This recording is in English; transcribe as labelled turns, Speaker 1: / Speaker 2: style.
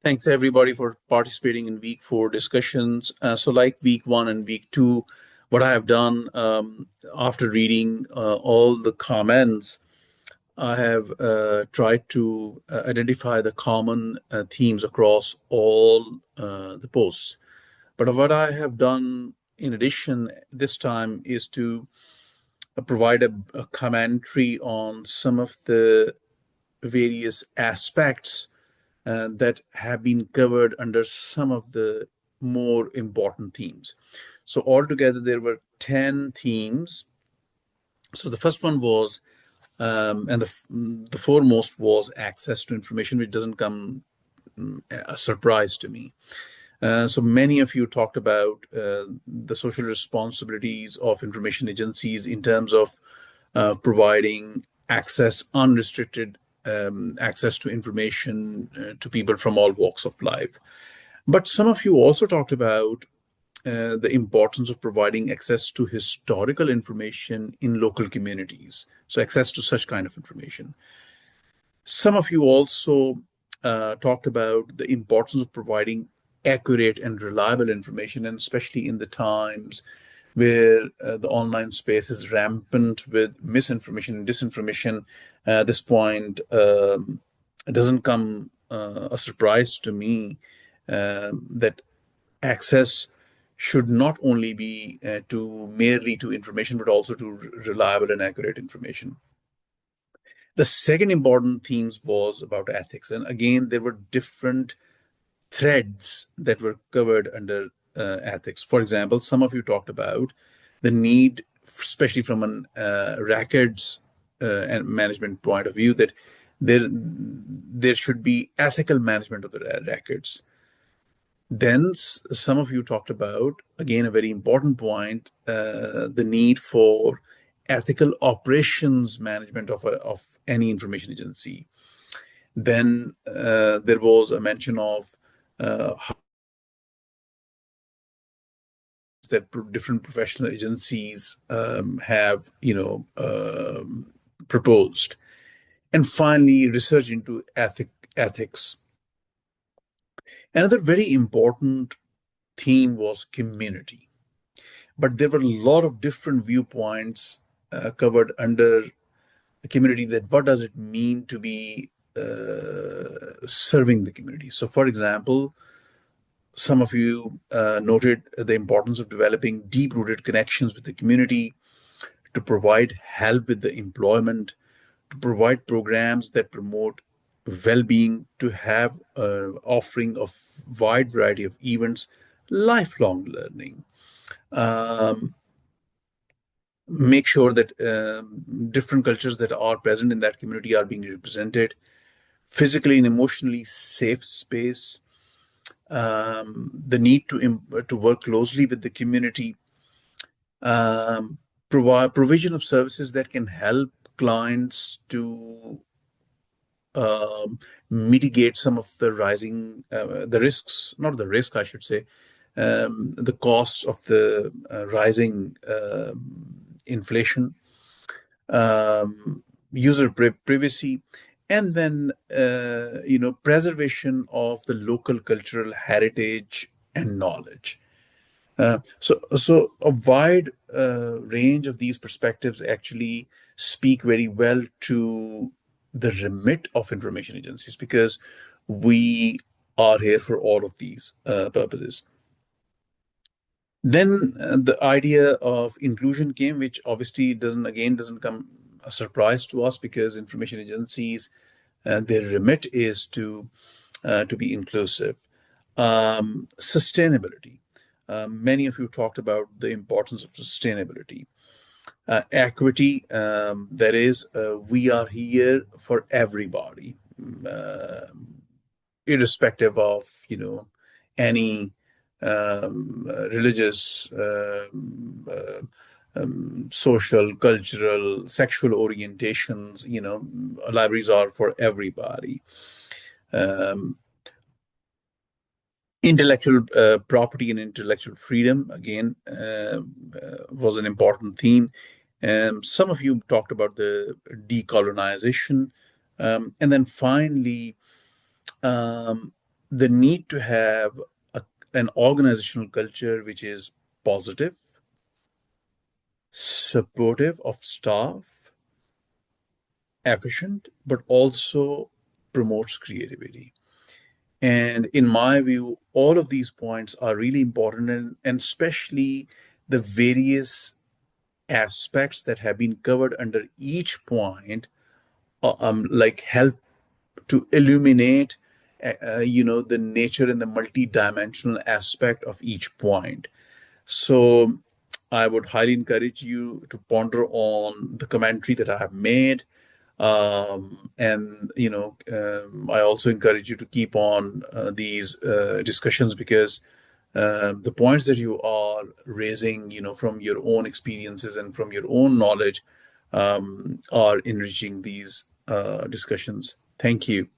Speaker 1: Thanks everybody for participating in week four discussions. So, like week one and week two, what I have done after reading all the comments, I have tried to identify the common themes across all the posts. But what I have done in addition this time is to provide a commentary on some of the various aspects that have been covered under some of the more important themes. So, altogether, there were 10 themes. So, the first one was, and the foremost was access to information, which doesn't come a surprise to me. So many of you talked about the social responsibilities of information agencies in terms of providing unrestricted access to information to people from all walks of life. But some of you also talked about the importance of providing access to historical information in local communities. So, access to such kind of information. Some of you also talked about the importance of providing accurate and reliable information, and especially in the times where the online space is rampant with misinformation and disinformation. At this point, it doesn't come a surprise to me that access should not only be to merely to information, but also to reliable and accurate information. The second important themes was about ethics, and again there were different threads that were covered under ethics. For example, some of you talked about the need, especially from an records and management point of view, that there should be ethical management of the records. Then some of you talked about, again, a very important point, the need for ethical operations management of any information agency. Then there was a mention of how that different professional agencies have, proposed. And finally, research into ethics. Another very important theme was community. But there were a lot of different viewpoints covered under the community, that what does it mean to be serving the community. So, for example, some of you noted the importance of developing deep rooted connections with the community, to provide help with the employment, to provide programs that promote well-being, to have an offering of wide variety of events, lifelong learning. Um, Make sure that different cultures that are present in that community are being represented, physically and emotionally safe space, the need to work closely with the community, um, provide provision of services that can help clients to mitigate some of the rising the risks, not the risk, I should say, the costs of the rising inflation, user privacy, and then preservation of the local cultural heritage and knowledge. So a wide range of these perspectives actually speak very well to the remit of information agencies, because we are here for all of these purposes. Then the idea of inclusion came, which obviously doesn't come a surprise to us, because information agencies, their remit is to be inclusive. Sustainability. Many of you talked about the importance of sustainability. Equity, that is, we are here for everybody, uh, irrespective of, any religious, social, cultural, sexual orientations. Libraries are for everybody. Um, Intellectual property and intellectual freedom, again, was an important theme. Some of you talked about the decolonization. And then finally, um, the need to have an organizational culture which is positive, supportive of staff, efficient, but also promotes creativity. And in my view, all of these points are really important, and especially the various aspects that have been covered under each point, like help to illuminate, the nature and the multi-dimensional aspect of each point. So I would highly encourage you to ponder on the commentary that I have made. And I also encourage you to keep on these discussions, because the points that you are raising, from your own experiences and from your own knowledge, are enriching these discussions. Thank you.